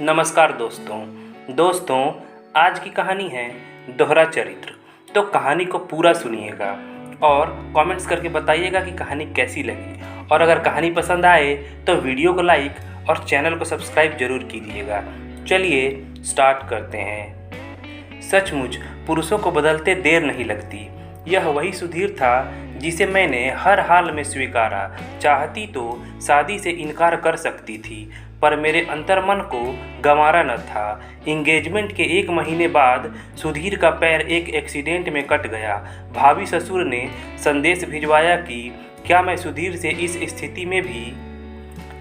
नमस्कार दोस्तों, आज की कहानी है दोहरा चरित्र। तो कहानी को पूरा सुनिएगा और कमेंट्स करके बताइएगा कि कहानी कैसी लगी। और अगर कहानी पसंद आए तो वीडियो को लाइक और चैनल को सब्सक्राइब जरूर कीजिएगा। चलिए स्टार्ट करते हैं। सचमुच पुरुषों को बदलते देर नहीं लगती। यह वही सुधीर था जिसे मैंने हर हाल में स्वीकारा। चाहती तो शादी से इनकार कर सकती थी, पर मेरे अंतर्मन को गंवारा न था। इंगेजमेंट के 1 महीने बाद सुधीर का पैर एक एक्सीडेंट में कट गया। भाभी ससुर ने संदेश भिजवाया कि क्या मैं सुधीर से इस स्थिति में भी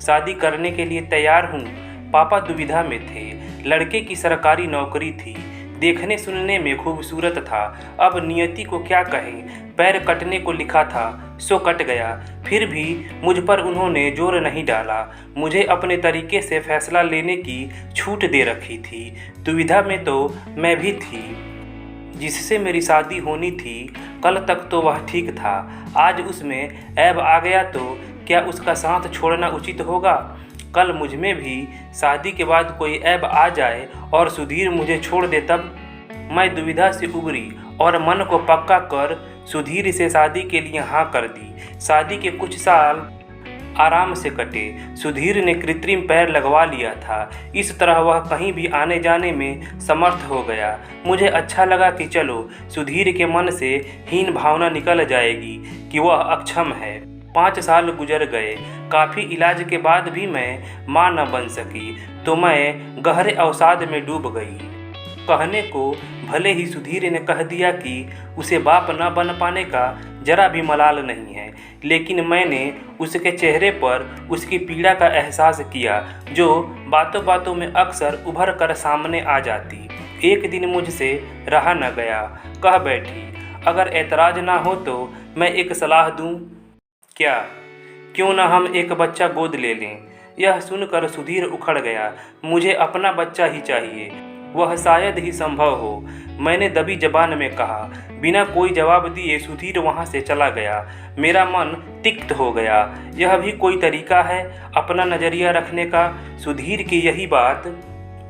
शादी करने के लिए तैयार हूँ। पापा दुविधा में थे। लड़के की सरकारी नौकरी थी, देखने सुनने में खूबसूरत था। अब नियति को क्या कहें, पैर कटने को लिखा था सो कट गया। फिर भी मुझ पर उन्होंने जोर नहीं डाला। मुझे अपने तरीके से फैसला लेने की छूट दे रखी थी। दुविधा में तो मैं भी थी। जिससे मेरी शादी होनी थी कल तक तो वह ठीक था, आज उसमें ऐब आ गया तो क्या उसका साथ छोड़ना उचित होगा। कल मुझ में भी शादी के बाद कोई ऐब आ जाए और सुधीर मुझे छोड़ दे, तब। मैं दुविधा से उबरी और मन को पक्का कर सुधीर से शादी के लिए हाँ कर दी। शादी के कुछ साल आराम से कटे। सुधीर ने कृत्रिम पैर लगवा लिया था। इस तरह वह कहीं भी आने जाने में समर्थ हो गया। मुझे अच्छा लगा कि चलो सुधीर के मन से हीन भावना निकल जाएगी कि वह अक्षम है। 5 साल गुजर गए। काफ़ी इलाज के बाद भी मैं मां न बन सकी तो मैं गहरे अवसाद में डूब गई। कहने को भले ही सुधीर ने कह दिया कि उसे बाप न बन पाने का जरा भी मलाल नहीं है, लेकिन मैंने उसके चेहरे पर उसकी पीड़ा का एहसास किया, जो बातों बातों में अक्सर उभर कर सामने आ जाती। एक दिन मुझसे रहा न गया, कह बैठी, अगर ऐतराज़ ना हो तो मैं एक सलाह दूं। क्या? क्यों ना हम एक बच्चा गोद ले लें। यह सुनकर सुधीर उखड़ गया। मुझे अपना बच्चा ही चाहिए, वह शायद ही संभव हो, मैंने दबी जबान में कहा। बिना कोई जवाब दिए सुधीर वहाँ से चला गया। मेरा मन तिक्त हो गया। यह भी कोई तरीका है अपना नज़रिया रखने का। सुधीर की यही बात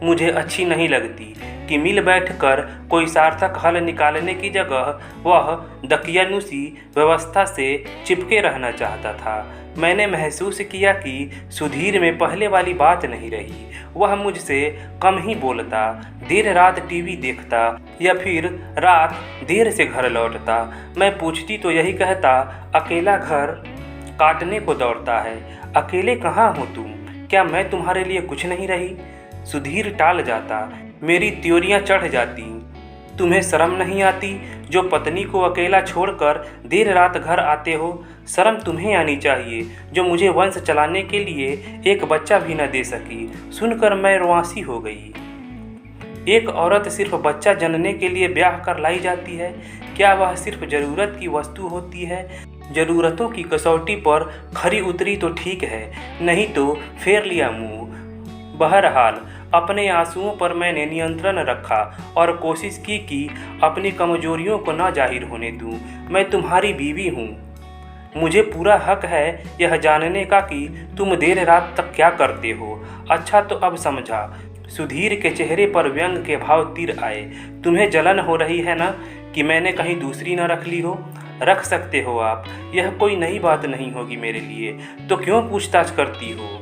मुझे अच्छी नहीं लगती कि मिल बैठकर कोई सार्थक हल निकालने की जगह वह दकियानुसी व्यवस्था से चिपके रहना चाहता था। मैंने महसूस किया कि सुधीर में पहले वाली बात नहीं रही। वह मुझसे कम ही बोलता, देर रात टीवी देखता या फिर रात देर से घर लौटता। मैं पूछती तो यही कहता, अकेला घर काटने को दौड़ता है। अकेले कहाँ हो तुम? क्या मैं तुम्हारे लिए कुछ नहीं रही? सुधीर टाल जाता, मेरी त्योरियां चढ़ जाती। तुम्हें शर्म नहीं आती जो पत्नी को अकेला छोड़कर देर रात घर आते हो? शर्म तुम्हें आनी चाहिए जो मुझे वंश चलाने के लिए एक बच्चा भी न दे सकी। सुनकर मैं रुआंसी हो गई। एक औरत सिर्फ बच्चा जनने के लिए ब्याह कर लाई जाती है? क्या वह सिर्फ ज़रूरत की वस्तु होती है? ज़रूरतों की कसौटी पर खरी उतरी तो ठीक है, नहीं तो फेर लिया मुँह। बहरहाल अपने आंसुओं पर मैंने नियंत्रण रखा और कोशिश की कि अपनी कमजोरियों को न जाहिर होने दूं। मैं तुम्हारी बीवी हूँ, मुझे पूरा हक है यह जानने का कि तुम देर रात तक क्या करते हो। अच्छा तो अब समझा। सुधीर के चेहरे पर व्यंग के भाव तीर आए। तुम्हें जलन हो रही है ना कि मैंने कहीं दूसरी न रख ली हो? रख सकते हो आप, यह कोई नई बात नहीं होगी मेरे लिए, तो क्यों पूछताछ करती हो?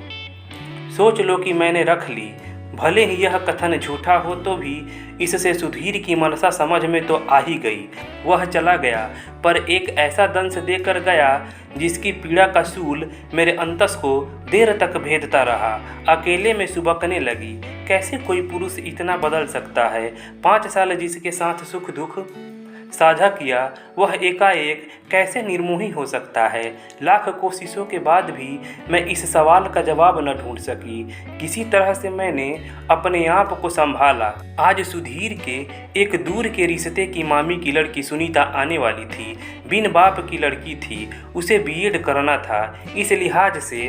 सोच लो कि मैंने रख ली। भले ही यह कथन झूठा हो तो भी इससे सुधीर की मनसा समझ में तो आ ही गई। वह चला गया, पर एक ऐसा दंश देकर गया जिसकी पीड़ा का सूल मेरे अंतस को देर तक भेदता रहा। अकेले में सुबकने लगी। कैसे कोई पुरुष इतना बदल सकता है? 5 साल जिसके साथ सुख दुख साझा किया वह एकाएक कैसे निर्मोही हो सकता है? लाख कोशिशों के बाद भी मैं इस सवाल का जवाब न ढूंढ सकी। किसी तरह से मैंने अपने आप को संभाला। आज सुधीर के एक दूर के रिश्ते की मामी की लड़की सुनीता आने वाली थी। बिन बाप की लड़की थी, उसे बीएड करना था। इस लिहाज से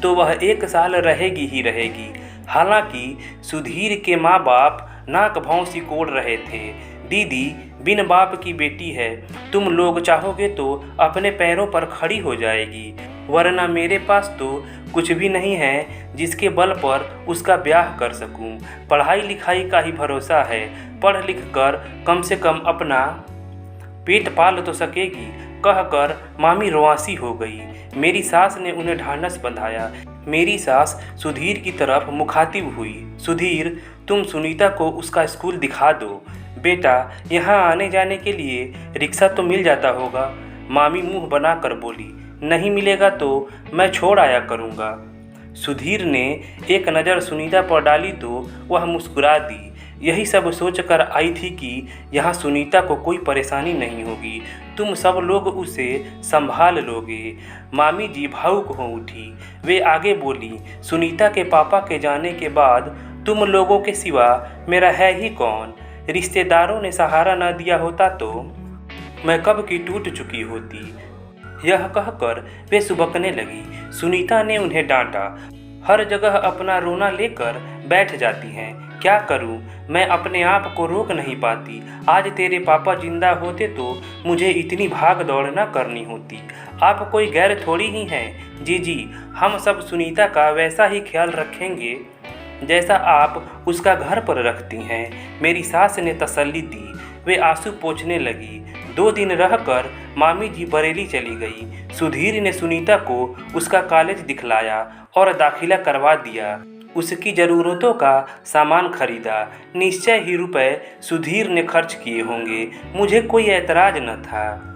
तो वह 1 साल रहेगी ही रहेगी। हालांकि सुधीर के माँ बाप नाक भौं सिकोड़ रहे थे। दीदी बिन बाप की बेटी है, तुम लोग चाहोगे तो अपने पैरों पर खड़ी हो जाएगी, वरना मेरे पास तो कुछ भी नहीं है जिसके बल पर उसका ब्याह कर सकूं। पढ़ाई लिखाई का ही भरोसा है, पढ़ लिख कर कम से कम अपना पेट पाल तो सकेगी, कहकर मामी रुआंसी हो गई। मेरी सास ने उन्हें ढांढस बंधाया। मेरी सास सुधीर की तरफ मुखातिब हुई। सुधीर, तुम सुनीता को उसका स्कूल दिखा दो। बेटा, यहाँ आने जाने के लिए रिक्शा तो मिल जाता होगा। मामी मुंह बनाकर बोली, नहीं मिलेगा तो मैं छोड़ आया करूँगा। सुधीर ने एक नज़र सुनीता पर डाली तो वह मुस्कुरा दी। यही सब सोचकर आई थी कि यहाँ सुनीता को कोई परेशानी नहीं होगी, तुम सब लोग उसे संभाल लोगे। मामी जी भावुक हो उठी। वे आगे बोली, सुनीता के पापा के जाने के बाद तुम लोगों के सिवा मेरा है ही कौन। रिश्तेदारों ने सहारा न दिया होता तो मैं कब की टूट चुकी होती। यह कहकर वे सुबकने लगी। सुनीता ने उन्हें डांटा। हर जगह अपना रोना लेकर बैठ जाती हैं। क्या करूं, मैं अपने आप को रोक नहीं पाती। आज तेरे पापा जिंदा होते तो मुझे इतनी भाग दौड़ न करनी होती। आप कोई गैर थोड़ी ही हैं। जी, हम सब सुनीता का वैसा ही ख्याल रखेंगे जैसा आप उसका घर पर रखती हैं, मेरी सास ने तसल्ली दी। वे आंसू पोंछने लगी। 2 दिन रहकर मामी जी बरेली चली गई। सुधीर ने सुनीता को उसका कॉलेज दिखलाया और दाखिला करवा दिया। उसकी ज़रूरतों का सामान खरीदा। निश्चय ही रुपए सुधीर ने खर्च किए होंगे, मुझे कोई ऐतराज़ न था।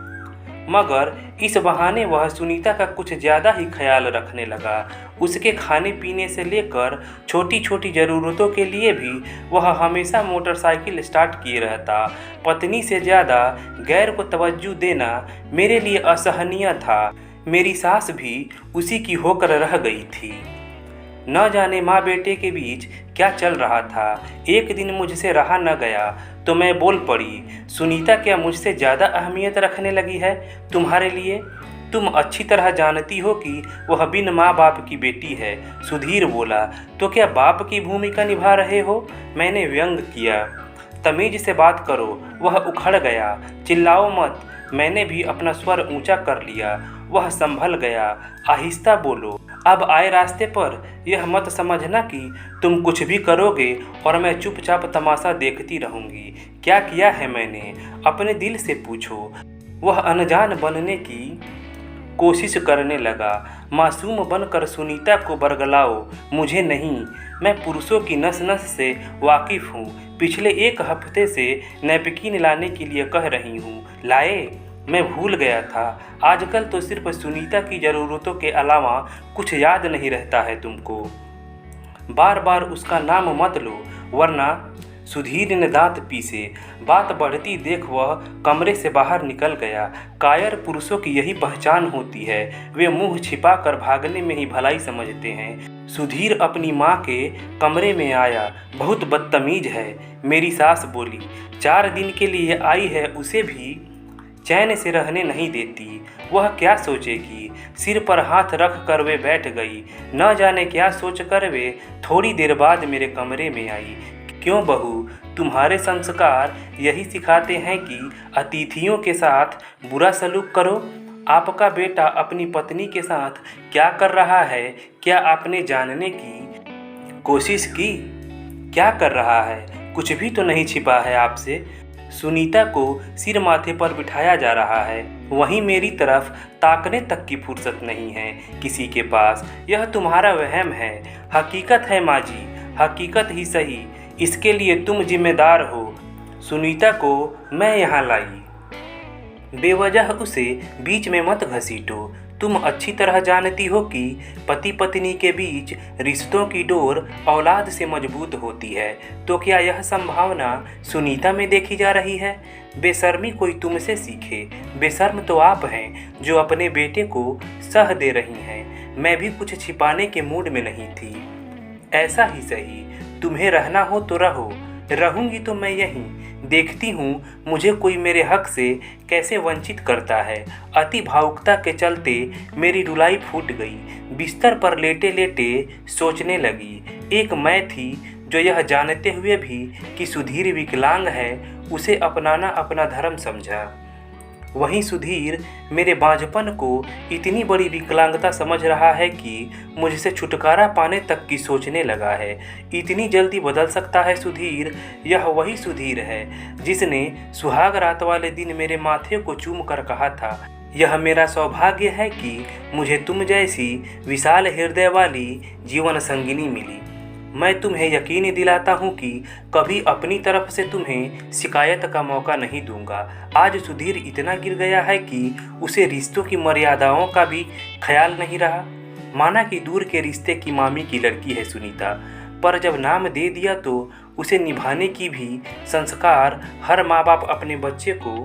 मगर इस बहाने वह सुनीता का कुछ ज़्यादा ही ख्याल रखने लगा। उसके खाने पीने से लेकर छोटी छोटी ज़रूरतों के लिए भी वह हमेशा मोटरसाइकिल स्टार्ट किए रहता। पत्नी से ज़्यादा गैर को तवज्जो देना मेरे लिए असहनीय था। मेरी सास भी उसी की होकर रह गई थी। न जाने माँ बेटे के बीच क्या चल रहा था। एक दिन मुझसे रहा न गया तो मैं बोल पड़ी, सुनीता क्या मुझसे ज़्यादा अहमियत रखने लगी है तुम्हारे लिए? तुम अच्छी तरह जानती हो कि वह बिन माँ बाप की बेटी है। सुधीर बोला, तो क्या बाप की भूमिका निभा रहे हो? मैंने व्यंग किया। तमीज से बात करो। वह उखड़ गया। चिल्लाओ मत। मैंने भी अपना स्वर ऊंचा कर लिया। वह संभल गया। आहिस्ता बोलो। अब आए रास्ते पर यह मत समझना कि तुम कुछ भी करोगे और मैं चुपचाप तमाशा देखती रहूंगी। क्या किया है मैंने? अपने दिल से पूछो। वह अनजान बनने की कोशिश करने लगा। मासूम बनकर सुनीता को बरगलाओ। मुझे नहीं, मैं पुरुषों की नस नस से वाकिफ़ हूँ। पिछले 1 हफ्ते से नैपकिन लाने के लिए कह रही हूँ। लाए? मैं भूल गया था। आजकल तो सिर्फ सुनीता की ज़रूरतों के अलावा कुछ याद नहीं रहता है तुमको। बार बार उसका नाम मत लो वरना। सुधीर ने दांत पीसे। बात बढ़ती देख वह कमरे से बाहर निकल गया। कायर पुरुषों की यही पहचान होती है, वे मुंह छिपा कर भागने में ही भलाई समझते हैं। सुधीर अपनी माँ के कमरे में आया। बहुत बदतमीज है, मेरी सास बोली। 4 दिन के लिए आई है, उसे भी चैन से रहने नहीं देती। वह क्या सोचेगी? सिर पर हाथ रख कर वे बैठ गई। न जाने क्या सोच कर वे थोड़ी देर बाद मेरे कमरे में आई। क्यों बहू, तुम्हारे संस्कार यही सिखाते हैं कि अतिथियों के साथ बुरा सलूक करो? आपका बेटा अपनी पत्नी के साथ क्या कर रहा है, क्या आपने जानने की कोशिश की? क्या कर रहा है? कुछ भी तो नहीं छिपा है आपसे। सुनीता को सिर माथे पर बिठाया जा रहा है, वहीं मेरी तरफ ताकने तक की फुर्सत नहीं है किसी के पास। यह तुम्हारा वहम है। हकीकत है माँ जी, हकीकत ही सही। इसके लिए तुम जिम्मेदार हो। सुनीता को मैं यहाँ लाई। बेवजह उसे बीच में मत घसीटो। तुम अच्छी तरह जानती हो कि पति पत्नी के बीच रिश्तों की डोर औलाद से मजबूत होती है। तो क्या यह संभावना सुनीता में देखी जा रही है? बेशर्मी कोई तुमसे सीखे। बेशर्म तो आप हैं जो अपने बेटे को सह दे रही हैं। मैं भी कुछ छिपाने के मूड में नहीं थी। ऐसा ही सही, तुम्हें रहना हो तो रहो। रहूंगी तो मैं यहीं। देखती हूँ मुझे कोई मेरे हक से कैसे वंचित करता है। अति भावुकता के चलते मेरी रुलाई फूट गई। बिस्तर पर लेटे लेटे सोचने लगी। एक मैं थी जो यह जानते हुए भी कि सुधीर विकलांग है, उसे अपनाना अपना धर्म समझा। वहीं सुधीर मेरे बांझपन को इतनी बड़ी विकलांगता समझ रहा है कि मुझसे छुटकारा पाने तक की सोचने लगा है। इतनी जल्दी बदल सकता है सुधीर। यह वही सुधीर है जिसने सुहाग रात वाले दिन मेरे माथे को चूम कर कहा था, यह मेरा सौभाग्य है कि मुझे तुम जैसी विशाल हृदय वाली जीवन संगिनी मिली। मैं तुम्हें यकीन दिलाता हूँ कि कभी अपनी तरफ से तुम्हें शिकायत का मौका नहीं दूंगा। आज सुधीर इतना गिर गया है कि उसे रिश्तों की मर्यादाओं का भी ख्याल नहीं रहा। माना कि दूर के रिश्ते की मामी की लड़की है सुनीता, पर जब नाम दे दिया तो उसे निभाने की भी संस्कार हर माँ बाप अपने बच्चे को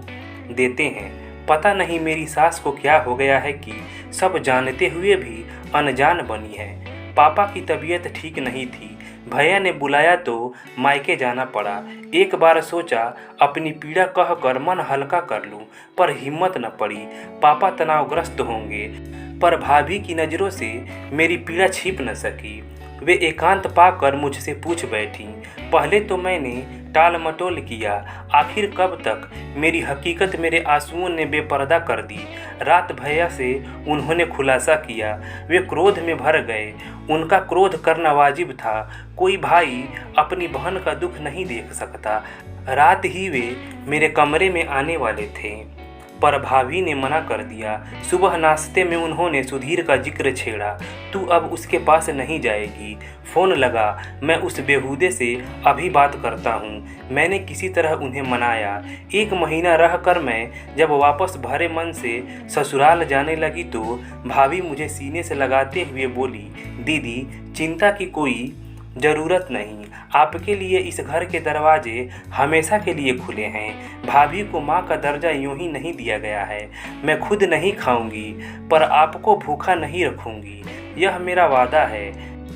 देते हैं। पता नहीं मेरी सास को क्या हो गया है कि सब जानते हुए भी अनजान बनी है। पापा की तबीयत ठीक नहीं थी, भैया ने बुलाया तो मायके जाना पड़ा। एक बार सोचा अपनी पीड़ा कहकर मन हल्का कर लूं, पर हिम्मत न पड़ी। पापा तनावग्रस्त होंगे, पर भाभी की नज़रों से मेरी पीड़ा छिप न सकी। वे एकांत पाकर मुझसे पूछ बैठी। पहले तो मैंने टाल मटोल किया, आखिर कब तक। मेरी हकीकत मेरे आंसुओं ने बेपर्दा कर दी। रात भैया से उन्होंने खुलासा किया। वे क्रोध में भर गए। उनका क्रोध करना वाजिब था। कोई भाई अपनी बहन का दुख नहीं देख सकता। रात ही वे मेरे कमरे में आने वाले थे, पर भाभी ने मना कर दिया। सुबह नाश्ते में उन्होंने सुधीर का जिक्र छेड़ा। तू अब उसके पास नहीं जाएगी। फ़ोन लगा, मैं उस बेहूदे से अभी बात करता हूँ। मैंने किसी तरह उन्हें मनाया। 1 महीना रहकर मैं जब वापस भरे मन से ससुराल जाने लगी तो भाभी मुझे सीने से लगाते हुए बोली, दीदी चिंता की कोई ज़रूरत नहीं, आपके लिए इस घर के दरवाजे हमेशा के लिए खुले हैं। भाभी को माँ का दर्जा यूं ही नहीं दिया गया है। मैं खुद नहीं खाऊंगी, पर आपको भूखा नहीं रखूंगी, यह मेरा वादा है।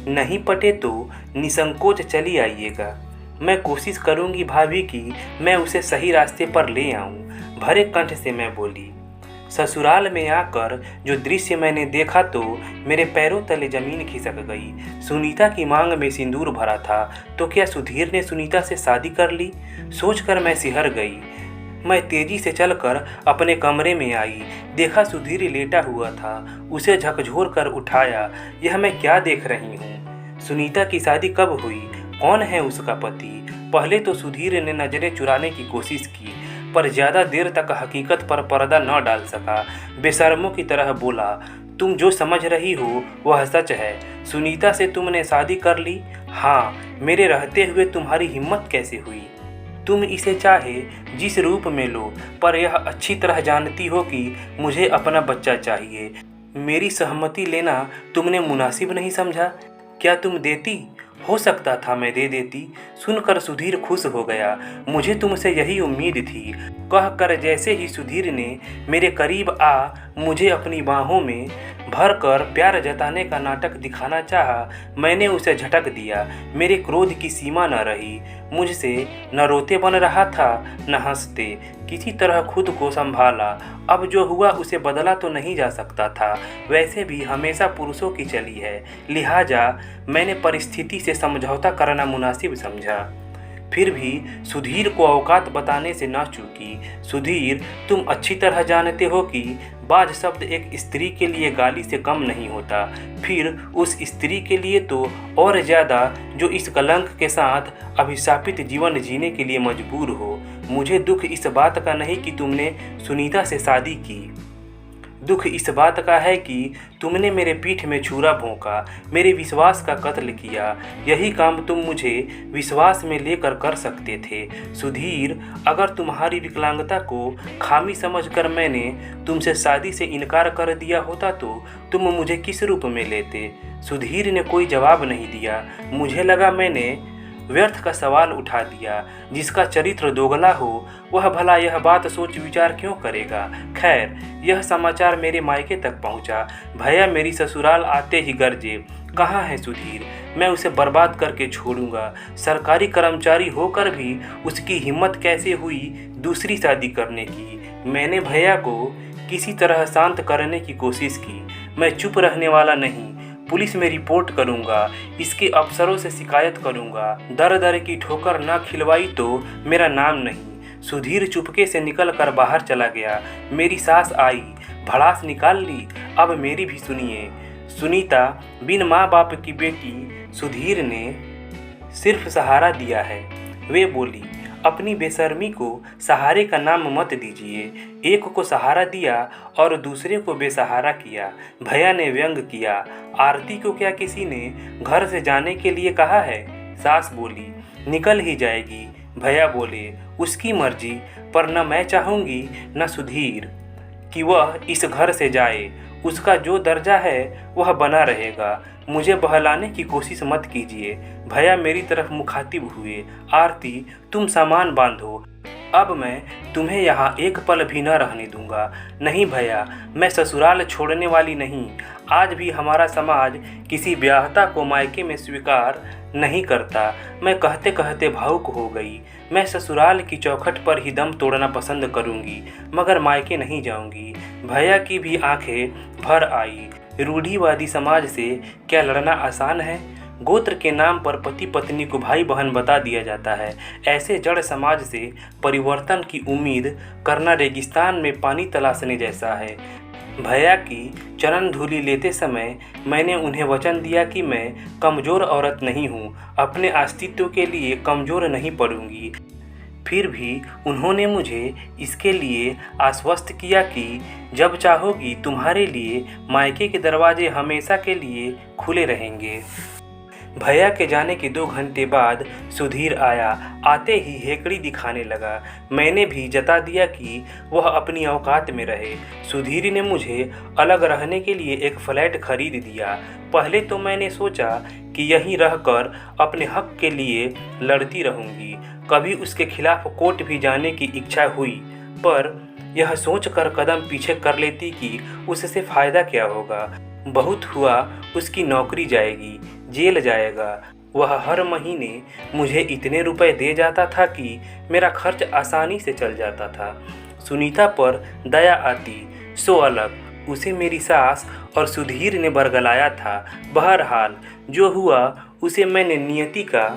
नहीं पटे तो निसंकोच चली आइएगा। मैं कोशिश करूंगी भाभी की मैं उसे सही रास्ते पर ले आऊं। भरे कंठ से मैं बोली। ससुराल में आकर जो दृश्य मैंने देखा तो मेरे पैरों तले जमीन खिसक गई। सुनीता की मांग में सिंदूर भरा था, तो क्या सुधीर ने सुनीता से शादी कर ली? सोचकर मैं सिहर गई। मैं तेजी से चलकर अपने कमरे में आई। देखा सुधीर लेटा हुआ था। उसे झकझोर कर उठाया। यह मैं क्या देख रही हूँ? सुनीता की शादी कब हुई? कौन है उसका पति? पहले तो सुधीर ने नजरें चुराने की कोशिश की, पर ज़्यादा देर तक हकीकत पर पर्दा न डाल सका। बेशर्मों की तरह बोला, तुम जो समझ रही हो वह सच है। सुनीता से तुमने शादी कर ली? हाँ, मेरे रहते हुए तुम्हारी हिम्मत कैसे हुई? तुम इसे चाहे जिस रूप में लो, पर यह अच्छी तरह जानती हो कि मुझे अपना बच्चा चाहिए। मेरी सहमति लेना तुमने मुनासिब नहीं समझा? क्या तुम देती? हो सकता था मैं दे देती। सुनकर सुधीर खुश हो गया। मुझे तुमसे यही उम्मीद थी, कहकर जैसे ही सुधीर ने मेरे करीब आ मुझे अपनी बाहों में भरकर प्यार जताने का नाटक दिखाना चाहा, मैंने उसे झटक दिया। मेरे क्रोध की सीमा न रही। मुझसे न रोते बन रहा था न हंसते। किसी तरह खुद को संभाला। अब जो हुआ उसे बदला तो नहीं जा सकता था। वैसे भी हमेशा पुरुषों की चली है, लिहाजा मैंने परिस्थिति से समझौता करना मुनासिब समझा। फिर भी सुधीर को औकात बताने से ना चूकी। सुधीर, तुम अच्छी तरह जानते हो कि बाज शब्द एक स्त्री के लिए गाली से कम नहीं होता, फिर उस स्त्री के लिए तो और ज़्यादा जो इस कलंक के साथ अभिशापित जीवन जीने के लिए मजबूर हो। मुझे दुख इस बात का नहीं कि तुमने सुनीता से शादी की। दुख इस बात का है कि तुमने मेरे पीठ में छुरा भोंका, मेरे विश्वास का कत्ल किया। यही काम तुम मुझे विश्वास में लेकर कर सकते थे। सुधीर, अगर तुम्हारी विकलांगता को खामी समझकर मैंने तुमसे शादी से इनकार कर दिया होता तो तुम मुझे किस रूप में लेते? सुधीर ने कोई जवाब नहीं दिया। मुझे लगा मैंने व्यर्थ का सवाल उठा दिया। जिसका चरित्र दोगला हो वह भला यह बात सोच विचार क्यों करेगा? खैर, यह समाचार मेरे मायके तक पहुंचा। भैया मेरी ससुराल आते ही गरजे, कहाँ है सुधीर? मैं उसे बर्बाद करके छोड़ूंगा। सरकारी कर्मचारी होकर भी उसकी हिम्मत कैसे हुई दूसरी शादी करने की? मैंने भैया को किसी तरह शांत करने की कोशिश की। मैं चुप रहने वाला नहीं, पुलिस में रिपोर्ट करूंगा, इसके अफसरों से शिकायत करूंगा। दर दर की ठोकर न खिलवाई तो मेरा नाम नहीं। सुधीर चुपके से निकल कर बाहर चला गया। मेरी सास आई, भड़ास निकाल ली। अब मेरी भी सुनिए। सुनीता बिन माँ बाप की बेटी सुधीर ने सिर्फ सहारा दिया है। वे बोली, अपनी बेशर्मी को सहारे का नाम मत दीजिए। एक को सहारा दिया और दूसरे को बेसहारा किया। भैया ने व्यंग किया। आरती को क्या किसी ने घर से जाने के लिए कहा है? सास बोली, निकल ही जाएगी। भैया बोले, उसकी मर्जी, पर न मैं चाहूँगी न सुधीर कि वह इस घर से जाए। उसका जो दर्जा है वह बना रहेगा। मुझे बहलाने की कोशिश मत कीजिए। भैया मेरी तरफ मुखातिब हुए। आरती, तुम सामान बांधो, अब मैं तुम्हें यहाँ एक पल भी न रहने दूंगा। नहीं भैया, मैं ससुराल छोड़ने वाली नहीं। आज भी हमारा समाज किसी ब्याहता को मायके में स्वीकार नहीं करता। मैं कहते कहते भावुक हो गई। मैं ससुराल की चौखट पर ही दम तोड़ना पसंद करूंगी, मगर मायके नहीं जाऊंगी। भैया की भी आंखें भर आई। रूढ़िवादी समाज से क्या लड़ना आसान है? गोत्र के नाम पर पति पत्नी को भाई बहन बता दिया जाता है। ऐसे जड़ समाज से परिवर्तन की उम्मीद करना रेगिस्तान में पानी तलाशने जैसा है। भैया की चरण धूलि लेते समय मैंने उन्हें वचन दिया कि मैं कमज़ोर औरत नहीं हूँ, अपने अस्तित्व के लिए कमज़ोर नहीं पड़ूंगी। फिर भी उन्होंने मुझे इसके लिए आश्वस्त किया कि जब चाहोगी तुम्हारे लिए मायके के दरवाजे हमेशा के लिए खुले रहेंगे। भैया के जाने के 2 घंटे बाद सुधीर आया। आते ही हेकड़ी दिखाने लगा। मैंने भी जता दिया कि वह अपनी औकात में रहे। सुधीर ने मुझे अलग रहने के लिए एक फ्लैट खरीद दिया। पहले तो मैंने सोचा कि यहीं रहकर अपने हक के लिए लड़ती रहूंगी। कभी उसके खिलाफ कोर्ट भी जाने की इच्छा हुई, पर यह सोचकर कदम पीछे कर लेती कि उससे फ़ायदा क्या होगा। बहुत हुआ उसकी नौकरी जाएगी, जेल जाएगा। वह हर महीने मुझे इतने रुपए दे जाता था कि मेरा खर्च आसानी से चल जाता था। सुनीता पर दया आती सो अलग। उसे मेरी सास और सुधीर ने बरगलाया था। बहरहाल जो हुआ उसे मैंने नियति का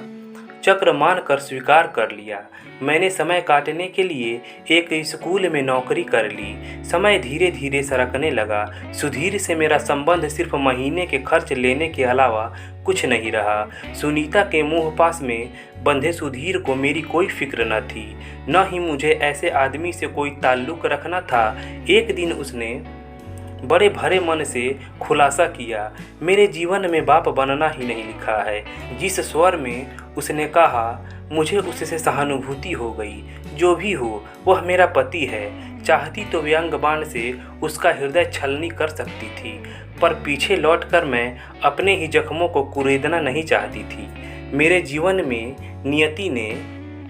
चक्र मानकर स्वीकार कर लिया। मैंने समय काटने के लिए एक स्कूल में नौकरी कर ली। समय धीरे धीरे सरकने लगा। सुधीर से मेरा संबंध सिर्फ महीने के खर्च लेने के अलावा कुछ नहीं रहा। सुनीता के मुंह पास में बंधे सुधीर को मेरी कोई फिक्र न थी, न ही मुझे ऐसे आदमी से कोई ताल्लुक रखना था। एक दिन उसने बड़े भरे मन से खुलासा किया, मेरे जीवन में बाप बनना ही नहीं लिखा है। जिस स्वर में उसने कहा, मुझे उससे सहानुभूति हो गई। जो भी हो वह मेरा पति है। चाहती तो व्यंग बाण से उसका हृदय छलनी कर सकती थी, पर पीछे लौटकर मैं अपने ही जख्मों को कुरेदना नहीं चाहती थी। मेरे जीवन में नियति ने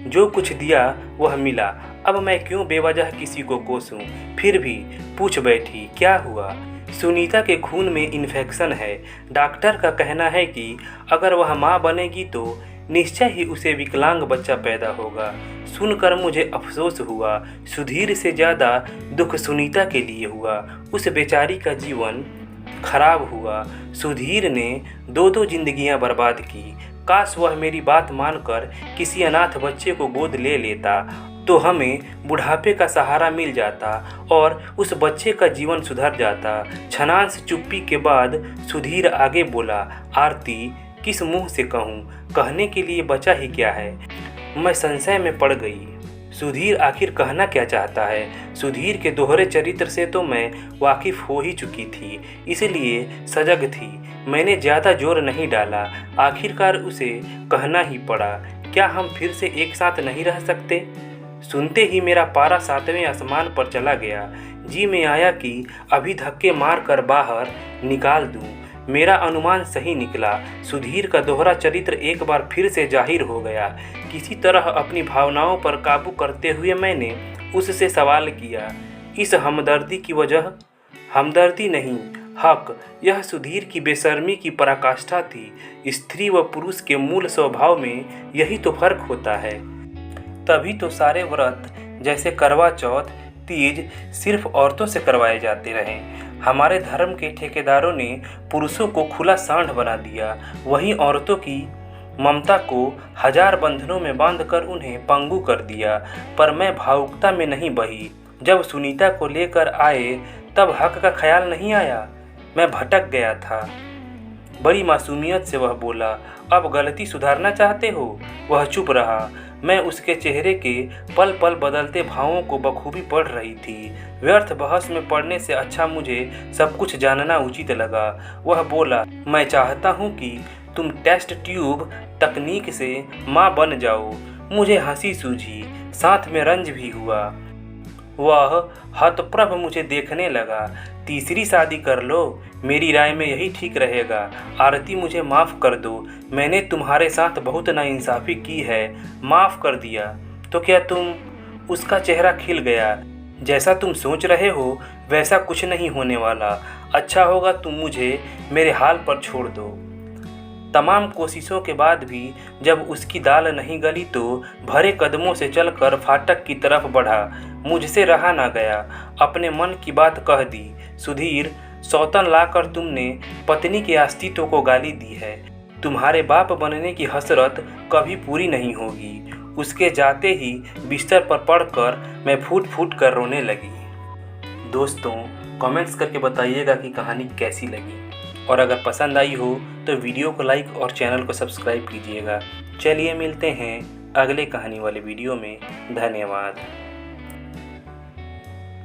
जो कुछ दिया वह मिला। अब मैं क्यों बेवजह किसी को कोसूं? फिर भी पूछ बैठी, क्या हुआ? सुनीता के खून में इन्फेक्शन है। डॉक्टर का कहना है कि अगर वह माँ बनेगी तो निश्चय ही उसे विकलांग बच्चा पैदा होगा। सुनकर मुझे अफसोस हुआ। सुधीर से ज़्यादा दुख सुनीता के लिए हुआ। उस बेचारी का जीवन खराब हुआ। सुधीर ने 2 जिंदगियां बर्बाद की। काश वह मेरी बात मानकर किसी अनाथ बच्चे को गोद ले लेता तो हमें बुढ़ापे का सहारा मिल जाता और उस बच्चे का जीवन सुधर जाता। क्षणांश चुप्पी के बाद सुधीर आगे बोला, आरती, किस मुंह से कहूँ? कहने के लिए बचा ही क्या है? मैं संशय में पड़ गई। सुधीर आखिर कहना क्या चाहता है? सुधीर के दोहरे चरित्र से तो मैं वाकिफ हो ही चुकी थी, इसलिए सजग थी। मैंने ज़्यादा जोर नहीं डाला। आखिरकार उसे कहना ही पड़ा, क्या हम फिर से एक साथ नहीं रह सकते? सुनते ही मेरा पारा 7वें आसमान पर चला गया। जी में आया कि अभी धक्के मार कर बाहर निकाल दूं। मेरा अनुमान सही निकला। सुधीर का दोहरा चरित्र एक बार फिर से जाहिर हो गया। किसी तरह अपनी भावनाओं पर काबू करते हुए मैंने उससे सवाल किया, इस हमदर्दी की वजह? हमदर्दी नहीं, हक। यह सुधीर की बेशर्मी की पराकाष्ठा थी। स्त्री व पुरुष के मूल स्वभाव में यही तो फर्क होता है। तभी तो सारे व्रत जैसे करवा चौथ, तीज सिर्फ औरतों से करवाए जाते रहे। हमारे धर्म के ठेकेदारों ने पुरुषों को खुला सांड बना दिया। वहीं औरतों की ममता को हजार बंधनों में बांधकर उन्हें पंगु कर दिया, पर मैं भावुकता में नहीं बही। जब सुनीता को लेकर आए तब हक का ख्याल नहीं आया। मैं भटक गया था। बड़ी मासूमियत से वह बोला, अब गलती सुधारना चाहते हो? वह चुप रहा। मैं उसके चेहरे के पल पल बदलते भावों को बखूबी पढ़ रही थी। व्यर्थ बहस में पढ़ने से अच्छा मुझे सब कुछ जानना उचित लगा। वह बोला, मैं चाहता हूँ कि तुम टेस्ट ट्यूब तकनीक से माँ बन जाओ। मुझे हंसी सूझी, साथ में रंज भी हुआ। वह हतप्रभ मुझे देखने लगा। तीसरी शादी कर लो, मेरी राय में यही ठीक रहेगा। आरती, मुझे माफ़ कर दो, मैंने तुम्हारे साथ बहुत नाइंसाफ़ी की है। माफ़ कर दिया तो क्या तुम? उसका चेहरा खिल गया। जैसा तुम सोच रहे हो वैसा कुछ नहीं होने वाला। अच्छा होगा तुम मुझे मेरे हाल पर छोड़ दो। तमाम कोशिशों के बाद भी जब उसकी दाल नहीं गली तो भरे कदमों से चलकर फाटक की तरफ बढ़ा। मुझसे रहा ना गया, अपने मन की बात कह दी। सुधीर, सौतन लाकर तुमने पत्नी के अस्तित्व को गाली दी है। तुम्हारे बाप बनने की हसरत कभी पूरी नहीं होगी। उसके जाते ही बिस्तर पर पड़कर मैं फूट फूट कर रोने लगी। दोस्तों, कमेंट्स करके बताइएगा कि कहानी कैसी लगी, और अगर पसंद आई हो तो वीडियो को लाइक और चैनल को सब्सक्राइब कीजिएगा। चलिए मिलते हैं अगले कहानी वाले वीडियो में। धन्यवाद।